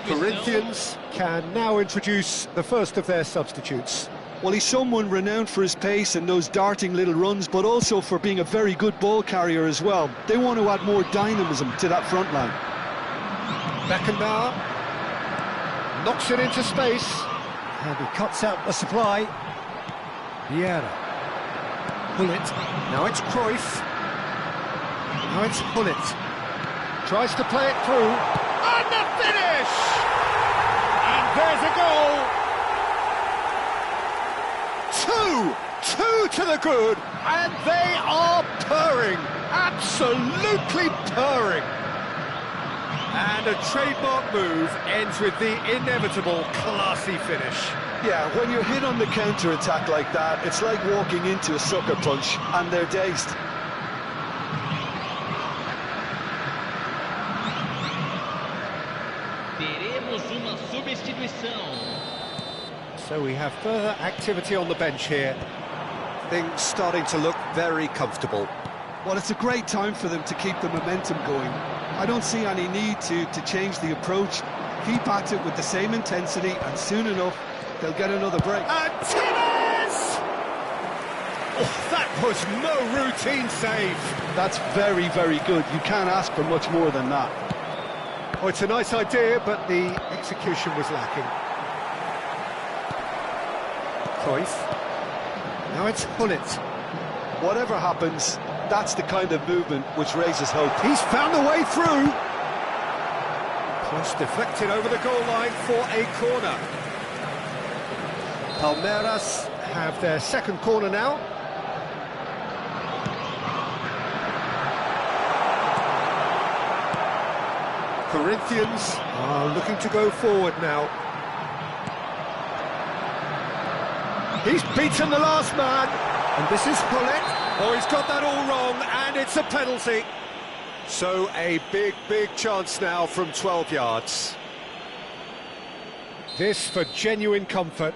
Corinthians can now introduce the first of their substitutes. Well, he's someone renowned for his pace and those darting little runs, but also for being a very good ball carrier as well. They want to add more dynamism to that front line. Beckenbauer knocks it into space, and he cuts out the supply. Vieira. Hullet. Now it's Cruyff. Now it's Hullet. Tries to play it through. And the finish! And there's a goal! Two to the good, and they are purring, absolutely purring. And a trademark move ends with the inevitable classy finish. Yeah, when you're hit on the counter-attack like that, it's like walking into a sucker punch, and they're dazed. Teremos uma substituição. So we have further activity on the bench here. Things starting to look very comfortable. Well, it's a great time for them to keep the momentum going. I don't see any need to change the approach. Keep at it with the same intensity, and soon enough, they'll get another break. And Tevez! Oh, that was no routine save. That's very, very good. You can't ask for much more than that. Oh, it's a nice idea, but the execution was lacking. Cruyff. Now it's Hullet. Whatever happens, that's the kind of movement which raises hope. He's found a way through. Cross deflected over the goal line for a corner. Palmeiras have their second corner now. Corinthians are looking to go forward now. He's beaten the last man, and this is Hullet. Oh, he's got that all wrong, and it's a penalty. So a big chance now from 12 yards. This for genuine comfort.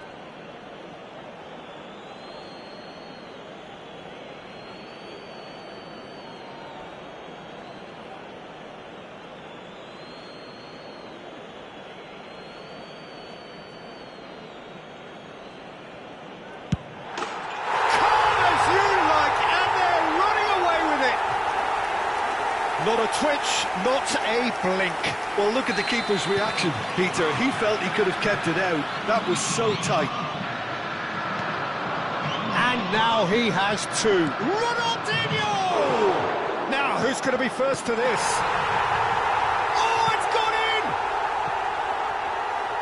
Not a twitch, not a blink. Well, look at the keeper's reaction, Peter. He felt he could have kept it out. That was so tight. And now he has two. Ronaldinho! Now, who's going to be first to this? Oh, it's gone in!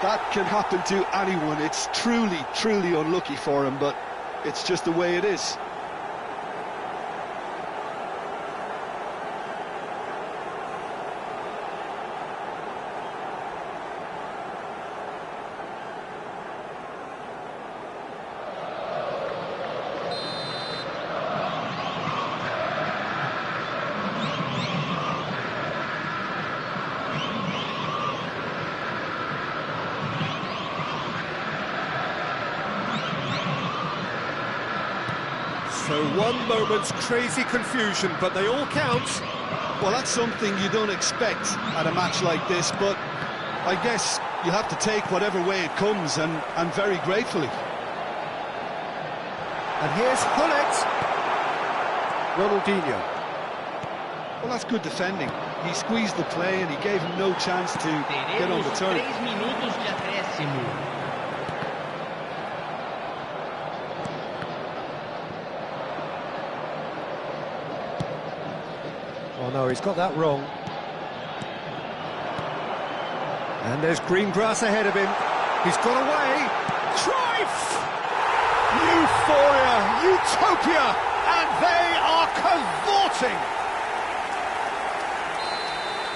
That can happen to anyone. It's truly unlucky for him, but it's just the way it is. So one moment's crazy confusion, but they all count. Well, that's something you don't expect at a match like this, but I guess you have to take whatever way it comes, and very gratefully. And here's Hullet. Ronaldinho. Well, that's good defending. He squeezed the play and he gave him no chance to get on the turn. 3 minutos de acréscimo. Oh no, he's got that wrong. And there's green grass ahead of him. He's got away. Cruyff! Euphoria, utopia, and they are cavorting.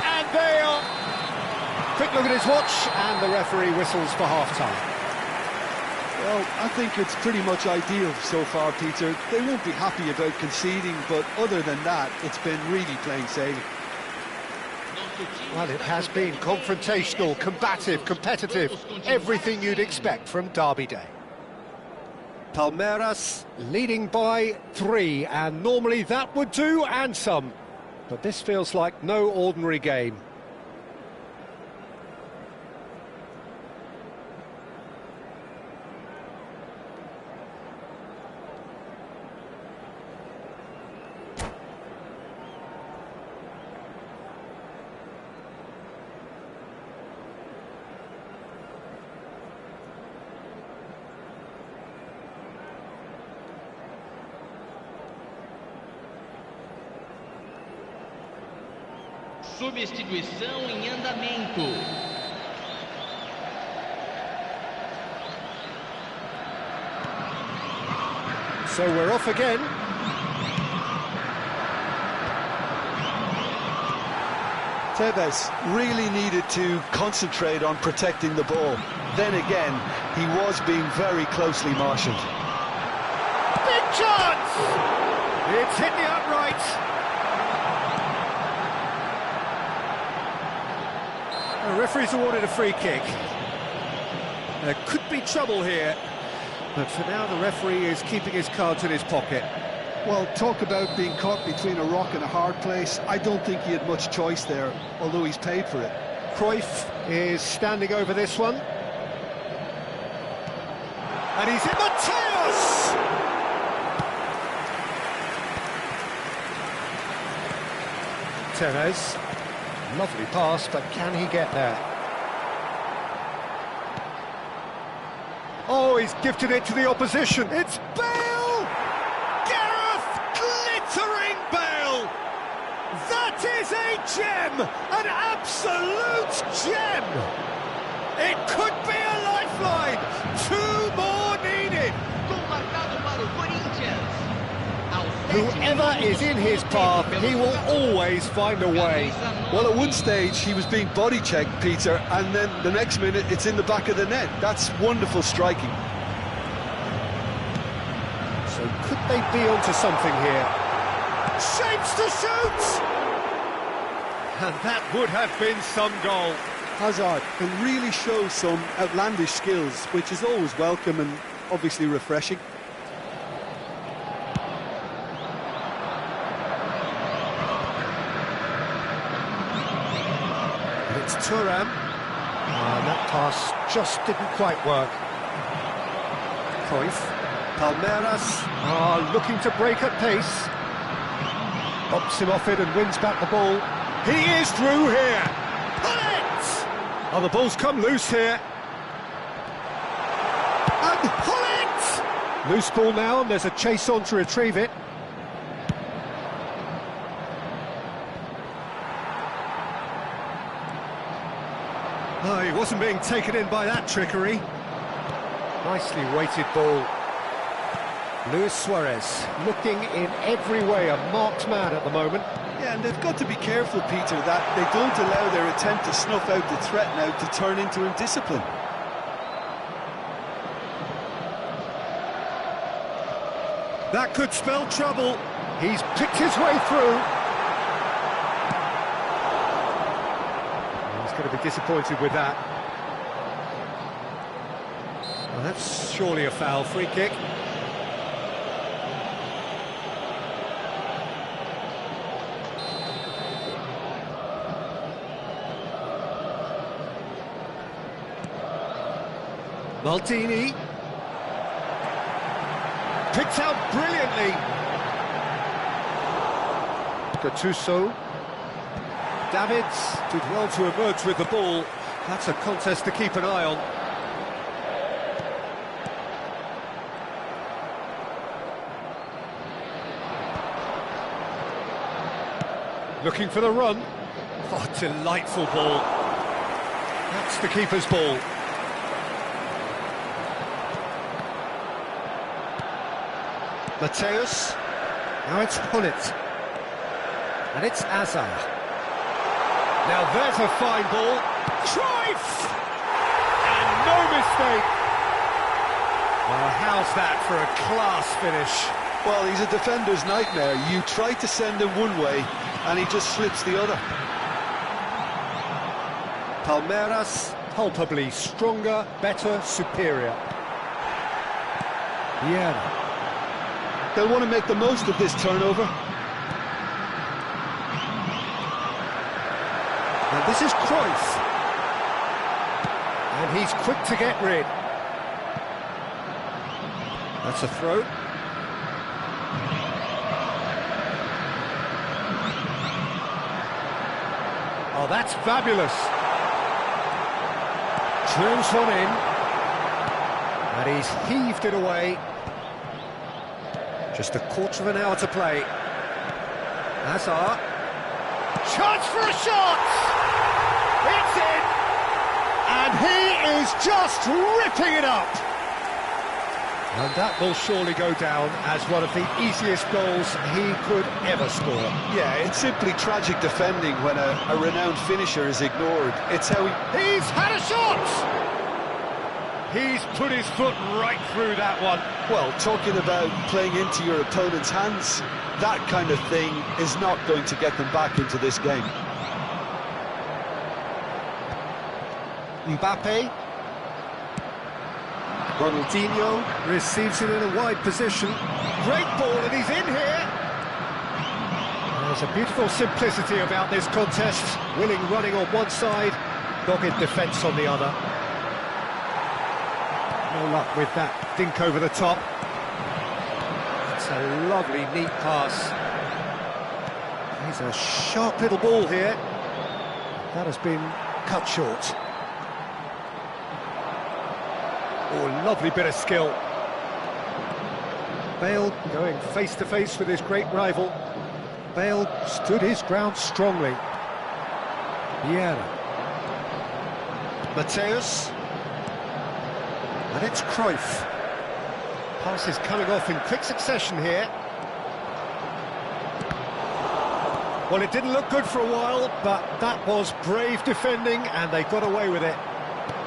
And they are... Quick look at his watch, and the referee whistles for half-time. Well, I think it's pretty much ideal so far, Peter. They won't be happy about conceding, but other than that, it's been really plain sailing. Well, it has been confrontational, combative, competitive, everything you'd expect from Derby Day. Palmeiras leading by 3, and normally that would do, and some. But this feels like no ordinary game. Substituição em andamento. So we're off again. Tevez really needed to concentrate on protecting the ball. Then again, he was being very closely marshalled. Big chance! It's hit the uprights. The referee's awarded a free kick. There could be trouble here, but for now the referee is keeping his cards in his pocket. Well, talk about being caught between a rock and a hard place. I don't think he had much choice there, although he's paid for it. Cruyff is standing over this one. And he's in Mateus! Tevez. Lovely pass, but can he get there? Oh, he's gifted it to the opposition. It's Bale! Gareth glittering Bale! That is a gem! An absolute gem! It could be a lifeline! 2 more needed! Gol marcado para o Corinthians. Whoever is in his path, he will always find a way. Well, at one stage, he was being body-checked, Peter, and then the next minute, it's in the back of the net. That's wonderful striking. So could they be onto something here? Shapes to shoot! And that would have been some goal. Hazard can really show some outlandish skills, which is always welcome and obviously refreshing. It's Thuram. That pass just didn't quite work. Cruyff. Palmeiras looking to break at pace. Bops him off it and wins back the ball. He is through here. Pull it! Oh, the ball's come loose here. And pull it! Loose ball now, and there's a chase on to retrieve it. Oh, he wasn't being taken in by that trickery. Nicely weighted ball. Luis Suarez looking in every way a marked man at the moment. Yeah, and they've got to be careful, Peter, that they don't allow their attempt to snuff out the threat now to turn into indiscipline. That could spell trouble. He's picked his way through. He's going to be disappointed with that. Well, that's surely a foul. Free kick. Maldini. Picked out brilliantly. Gattuso. Davids did well to emerge with the ball. That's a contest to keep an eye on. Looking for the run. Oh, delightful ball. That's the keeper's ball. Mateus. Now it's Hullet. And it's Azar. Now there's a fine ball. Cruyff! And no mistake. Well, how's that for a class finish? Well, he's a defender's nightmare. You try to send him one way, and he just slips the other. Palmeiras, palpably stronger, better, superior. Yeah. They'll want to make the most of this turnover. And this is Cruyff. And he's quick to get rid. That's a throw. Oh, that's fabulous. Drills one in. And he's heaved it away. Just a quarter of an hour to play. Hazard. Chance for a shot! It's in! And he is just ripping it up! And that will surely go down as one of the easiest goals he could ever score. Yeah, it's simply tragic defending when a renowned finisher is ignored. It's how he... He's had a shot! He's put his foot right through that one. Well, talking about playing into your opponent's hands, that kind of thing is not going to get them back into this game. Mbappe. Ronaldinho receives it in a wide position. Great ball, and he's in here. There's a beautiful simplicity about this contest. Willing running on one side, dogged defence on the other. No luck with that dink over the top. It's a lovely, neat pass. He's a sharp little ball here. That has been cut short. Oh, lovely bit of skill. Bale going face-to-face with his great rival. Bale stood his ground strongly. Vieira. Mateus. And it's Cruyff. Passes coming off in quick succession here. Well, it didn't look good for a while, but that was brave defending, and they got away with it.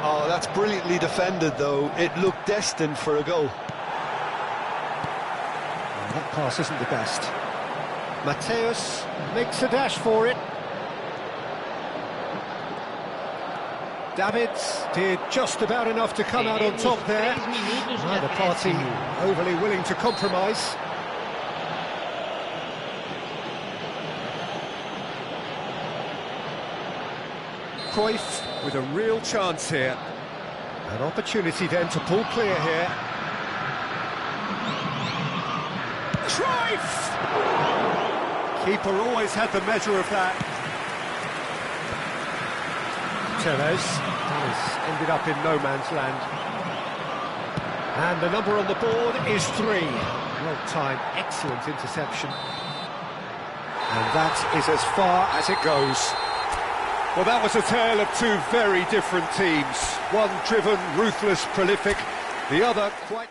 Oh, that's brilliantly defended, though. It looked destined for a goal. Well, that pass isn't the best. Mateus makes a dash for it. Davids did just about enough to come out on top there. Neither party overly willing to compromise. Cruyff with a real chance here. An opportunity then to pull clear here. Cruyff! Keeper always had the measure of that. Tevez has ended up in no man's land. And the number on the board is 3. Well timed, excellent interception. And that is as far as it goes. Well, that was a tale of two very different teams. One driven, ruthless, prolific. The other quite...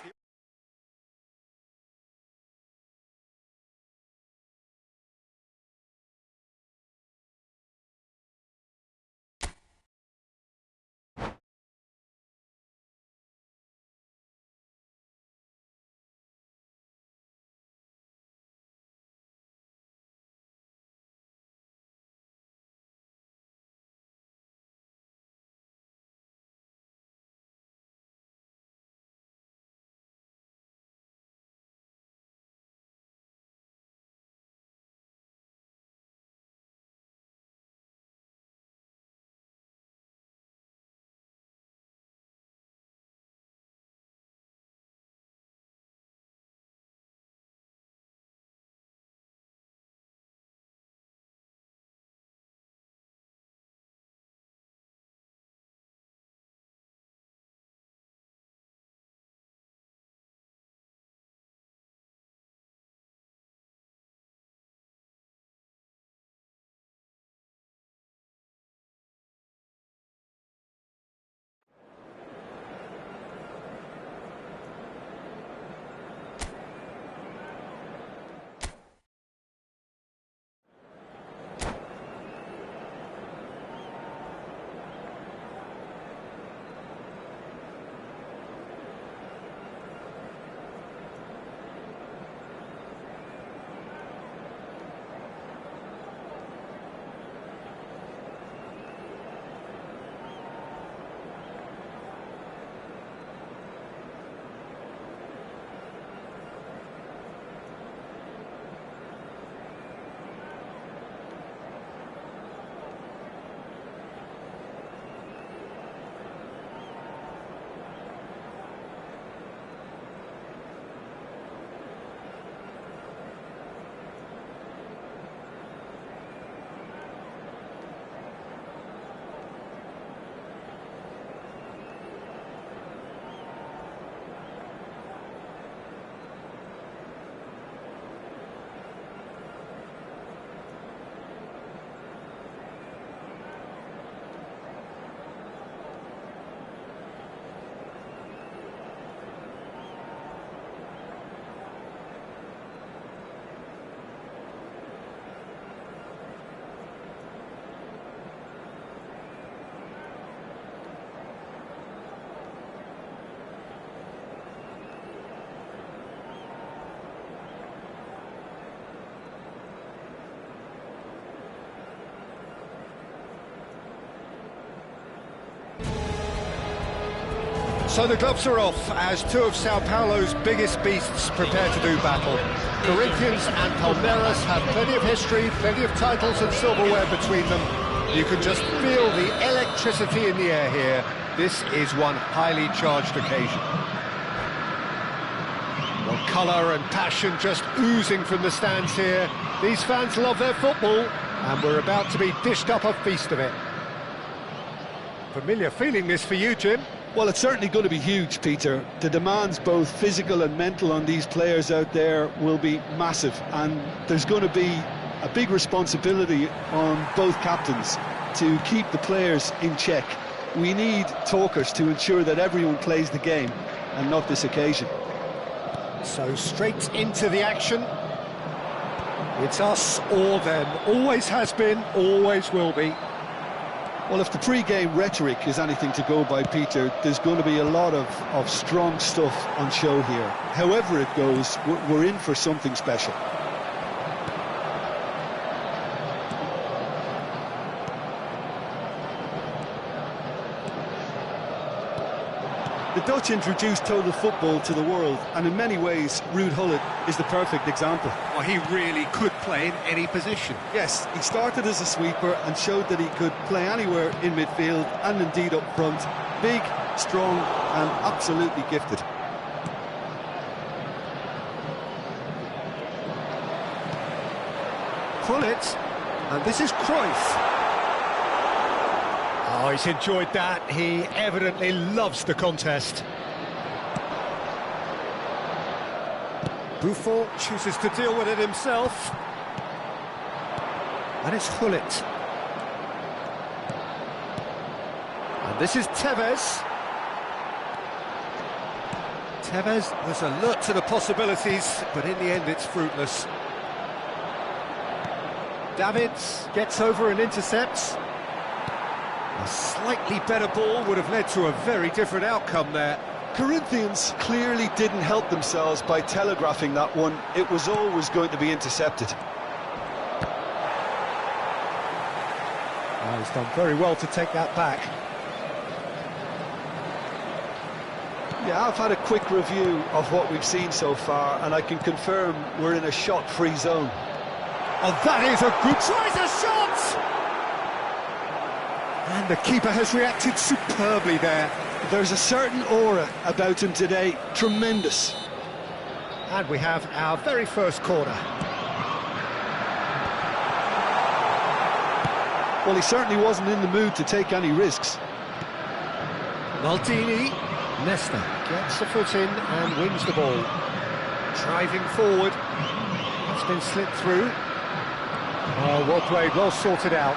So the gloves are off as two of Sao Paulo's biggest beasts prepare to do battle. Corinthians and Palmeiras have plenty of history, plenty of titles and silverware between them. You can just feel the electricity in the air here. This is one highly charged occasion. Well, colour and passion just oozing from the stands here. These fans love their football, and we're about to be dished up a feast of it. Familiar feeling this for you, Jim? Well, it's certainly going to be huge, Peter. The demands, both physical and mental, on these players out there will be massive, and there's going to be a big responsibility on both captains to keep the players in check. We need talkers to ensure that everyone plays the game, and not this occasion. So straight into the action. It's us or them. Always has been, always will be. Well, if the pre-game rhetoric is anything to go by, Peter, there's going to be a lot of strong stuff on show here. However it goes, we're in for something special. The Dutch introduced total football to the world, and in many ways, Ruud Gullit is the perfect example. Well, he really could play in any position. Yes, he started as a sweeper and showed that he could play anywhere in midfield and indeed up front. Big, strong and absolutely gifted. Gullit, and this is Cruyff. Oh, he's enjoyed that. He evidently loves the contest. Buffon chooses to deal with it himself. And it's Gullit. And this is Tevez. Tevez was alert to the possibilities, but in the end it's fruitless. Davids gets over and intercepts. A slightly better ball would have led to a very different outcome there. Corinthians clearly didn't help themselves by telegraphing that one. It was always going to be intercepted. Oh, he's done very well to take that back. Yeah, I've had a quick review of what we've seen so far, and I can confirm we're in a shot-free zone. Oh, that is a good try, a shot! And the keeper has reacted superbly there. There's a certain aura about him today, tremendous. And we have our very first corner. Well, he certainly wasn't in the mood to take any risks. Maldini, Nesta gets the foot in and wins the ball. Driving forward, it's been slipped through. Oh, well played, well sorted out.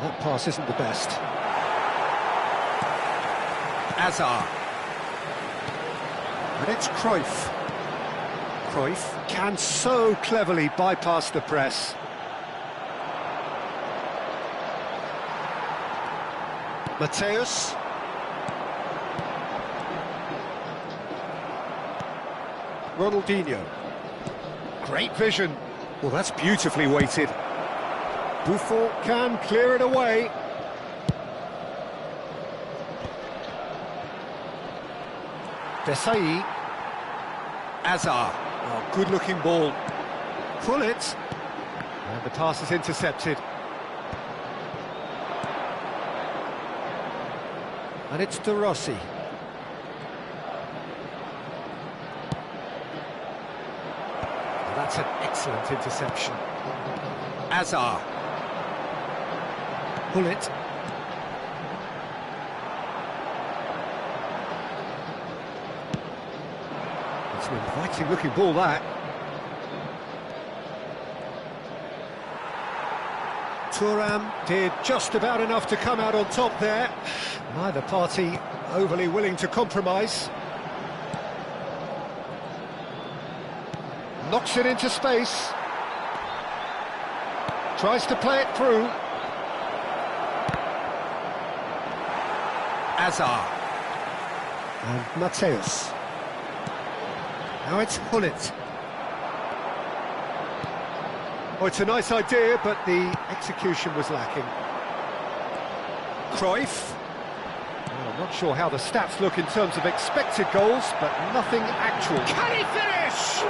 That pass isn't the best. Azar. And it's Cruyff. Cruyff can so cleverly bypass the press. Mateus. Ronaldinho. Great vision. Well, that's beautifully weighted. Buffon can clear it away. Desai. Azar. Oh, good-looking ball. Gullit. And the pass is intercepted. And it's De Rossi. That's an excellent interception. Azar. Gullit. It's an inviting looking ball, that. Thuram did just about enough to come out on top there. Neither party overly willing to compromise. Knocks it into space. Tries to play it through. Azar. And Mateus. Now it's Gullit. Oh, it's a nice idea, but the execution was lacking. Cruyff. Well, I'm not sure how the stats look in terms of expected goals, but nothing actual. Can he finish?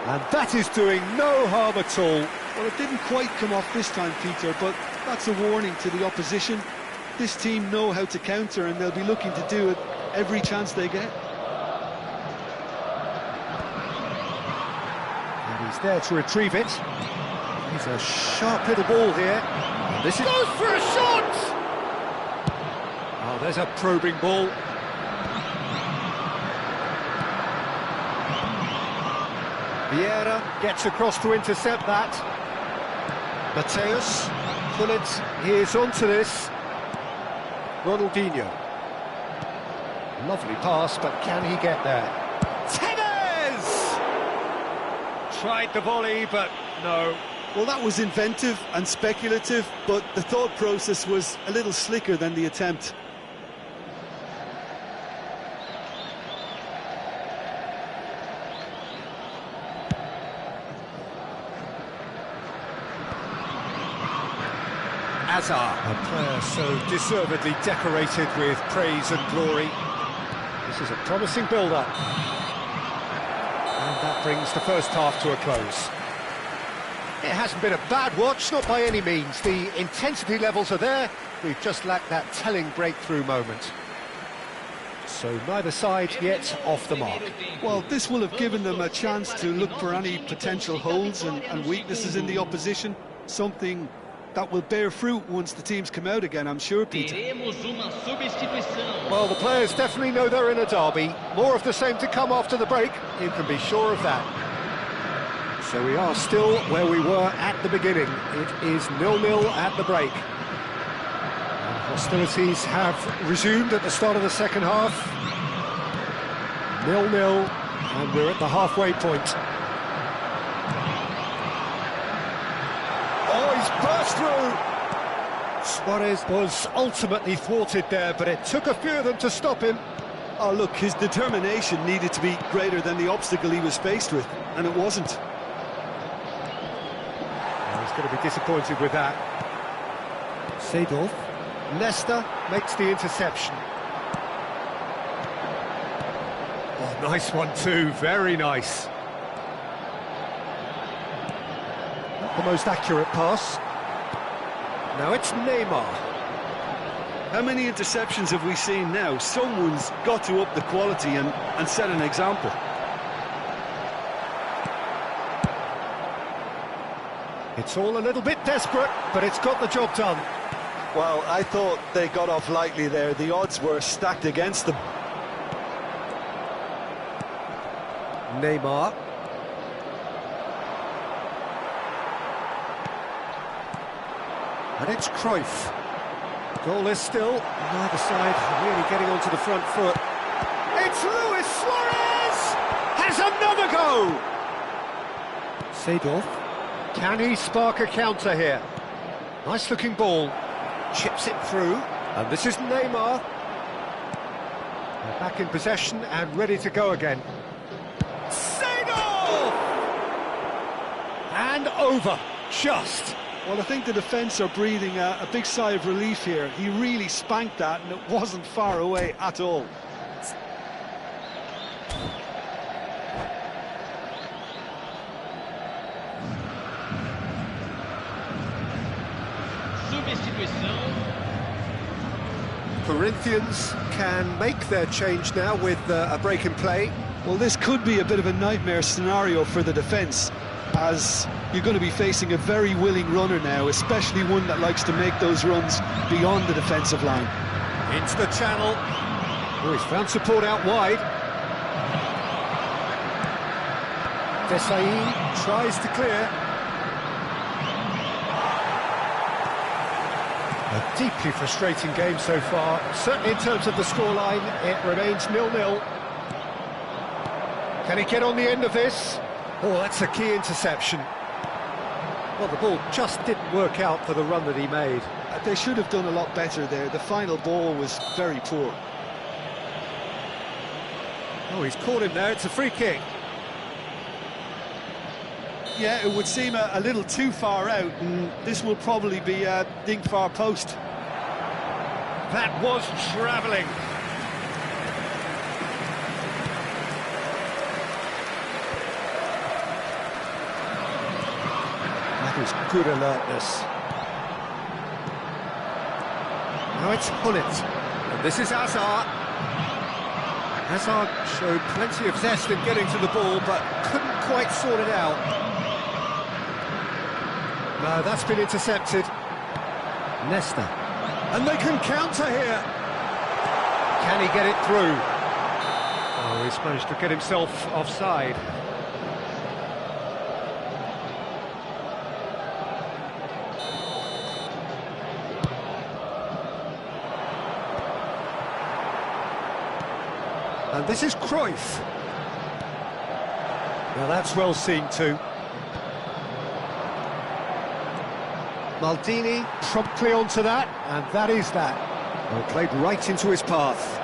And that is doing no harm at all. Well, it didn't quite come off this time, Peter, but that's a warning to the opposition. This team know how to counter, and they'll be looking to do it every chance they get. And he's there to retrieve it. He's a sharp little ball here. And this is... goes for a shot! Oh, there's a probing ball. Vieira gets across to intercept that. Mateus, pull it, he is onto this. Ronaldinho. Lovely pass, but can he get there? Tevez! Tried the volley, but no. Well, that was inventive and speculative, but the thought process was a little slicker than the attempt. Hazard, a player so deservedly decorated with praise and glory. This is a promising build-up. And that brings the first half to a close. It hasn't been a bad watch, not by any means. The intensity levels are there. We've just lacked that telling breakthrough moment. So neither side yet off the mark. Well, this will have given them a chance to look for any potential holes and weaknesses in the opposition. Something that will bear fruit once the teams come out again, I'm sure, Peter. Well, the players definitely know they're in a derby. More of the same to come after the break, you can be sure of that. So we are still where we were at the beginning. It is 0-0 at the break. And hostilities have resumed at the start of the second half. 0-0, and we're at the halfway point. Oh, he's burst through! Suarez was ultimately thwarted there, but it took a few of them to stop him. Oh, look, his determination needed to be greater than the obstacle he was faced with, and it wasn't. He's going to be disappointed with that. Seedorf. Leicester makes the interception. Oh, nice one too, very nice. Not the most accurate pass. Now it's Neymar. How many interceptions have we seen now? Someone's got to up the quality and set an example. It's all a little bit desperate, but it's got the job done. Well, I thought they got off lightly there. The odds were stacked against them. Neymar. And it's Cruyff. Goalless still. Neither side really getting onto the front foot. It's Luis Suarez! Has another go! Seedorf. Can he spark a counter here? Nice looking ball. Chips it through. And this is Neymar. They're back in possession and ready to go again. Seedorf! And over. Just. Well, I think the defence are breathing a big sigh of relief here. He really spanked that, and it wasn't far away at all. Corinthians can make their change now with a break in play. Well, this could be a bit of a nightmare scenario for the defence, as you're going to be facing a very willing runner now, especially one that likes to make those runs beyond the defensive line. Into the channel. Oh, he's found support out wide. Desai tries to clear. A deeply frustrating game so far. Certainly in terms of the scoreline, it remains 0-0. Can he get on the end of this? Oh, that's a key interception. Well, the ball just didn't work out for the run that he made. They should have done a lot better there. The final ball was very poor. Oh, he's caught him there. It's a free kick. Yeah, it would seem a little too far out, and this will probably be a dink far post. That was travelling. That is good alertness. Now it's Hullet. And this is Hazard. Hazard showed plenty of zest in getting to the ball, but couldn't quite sort it out. No, that's been intercepted. Nesta. And they can counter here. Can he get it through? Oh, he's managed to get himself offside. And this is Cruyff. Now that's well seen too. Maldini promptly onto that, and that is that. Well, played right into his path.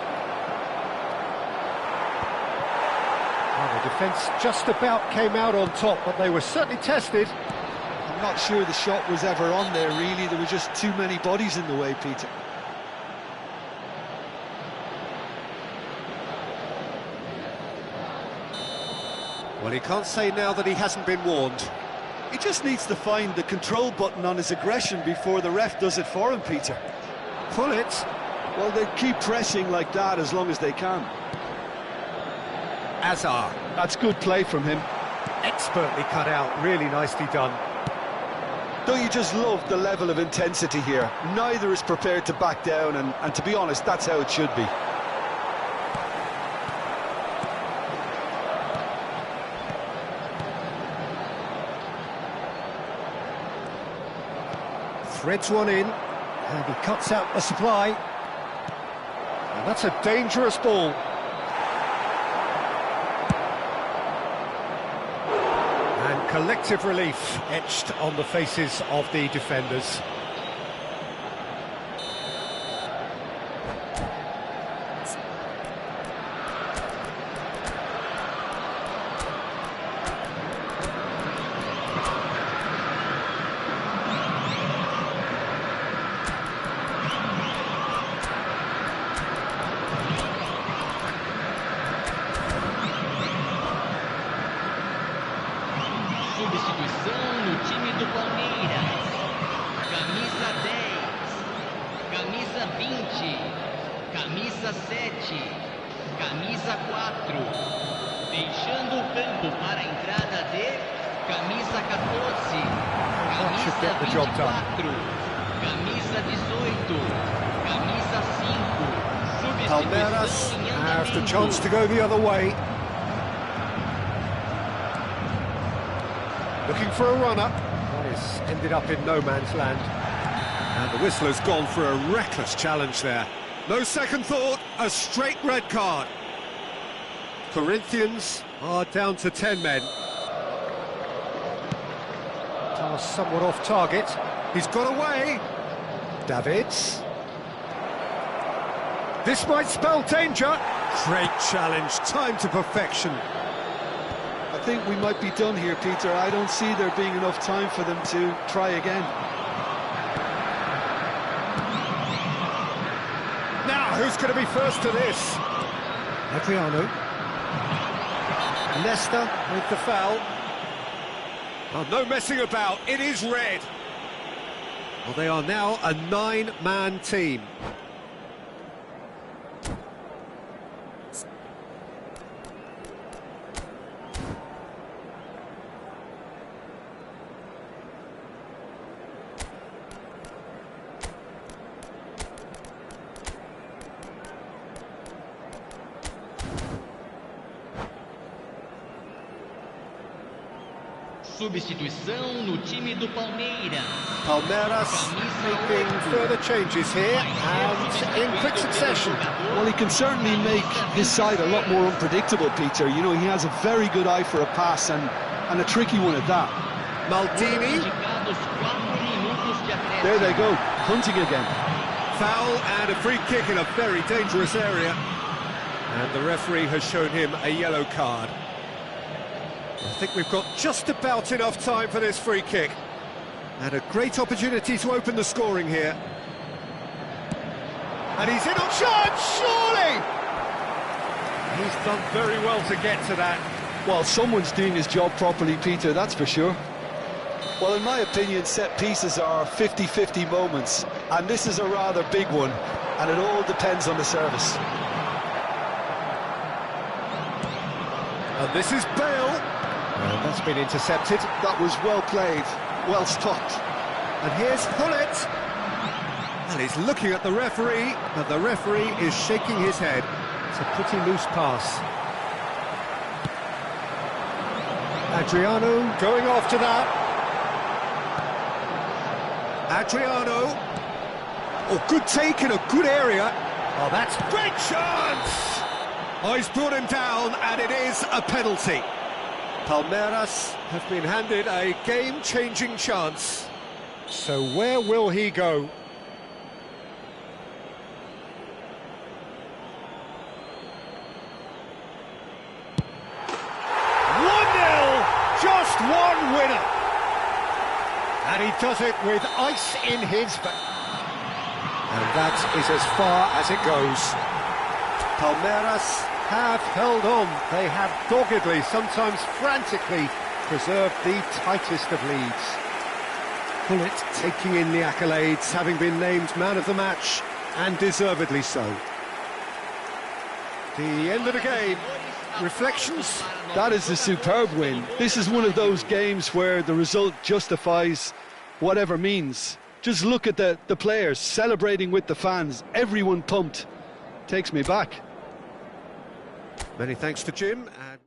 Well, the defence just about came out on top, but they were certainly tested. I'm not sure the shot was ever on there, really. There were just too many bodies in the way, Peter. Well, he can't say now that he hasn't been warned. He just needs to find the control button on his aggression before the ref does it for him, Peter. Pull it. Well, they keep pressing like that as long as they can. Hazard. That's good play from him. Expertly cut out, really nicely done. Don't you just love the level of intensity here? Neither is prepared to back down, and to be honest, that's how it should be. Threads one in, and he cuts out the supply. And that's a dangerous ball. And collective relief etched on the faces of the defenders. Substituição no time do Palmeiras. Camisa 10, camisa 20, camisa 7, camisa 4. Deixando o campo para a entrada de camisa 14, camisa 24, camisa 18, camisa 5. Palmeiras have the chance to go the other way. Looking for a run-up. That is ended up in no man's land. And the whistler's gone for a reckless challenge there. No second thought, a straight red card. Corinthians are down to 10 men. Task somewhat off target. He's got away. Davids. This might spell danger. Great challenge, time to perfection. I think we might be done here, Peter. I don't see there being enough time for them to try again. Now, who's going to be first to this? Adriano. Nesta with the foul. Oh, no messing about, it is red. Well, they are now a 9-man team. Substituição no time do Palmeiras. Palmeiras making further changes here and in quick succession. Well, he can certainly make his side a lot more unpredictable, Peter. You know, he has a very good eye for a pass and a tricky one at that. Maldini. There they go, hunting again. Foul and a free kick in a very dangerous area. And the referee has shown him a yellow card. I think we've got just about enough time for this free kick. And a great opportunity to open the scoring here. And he's in on chance, surely! He's done very well to get to that. Well, someone's doing his job properly, Peter, that's for sure. Well, in my opinion, set pieces are 50-50 moments, and this is a rather big one, and it all depends on the service. And this is Bale. And that's been intercepted. That was well played, well stopped. And here's Hullet. And he's looking at the referee, but the referee is shaking his head. It's a pretty loose pass. Adriano going after that. Adriano. Oh, good take in a good area. Oh, that's great chance! Oh, he's brought him down, and it is a penalty. Palmeiras have been handed a game-changing chance. So where will he go? Just one winner. And he does it with ice in his veins. And that is as far as it goes. Palmeiras have held on. They have doggedly, sometimes frantically, preserved the tightest of leads. Hullet taking in the accolades, having been named man of the match, and deservedly so. The end of the game. Reflections? That is a superb win. This is one of those games where the result justifies whatever means. Just look at the players celebrating with the fans. Everyone pumped. Takes me back. Many thanks to Jim. And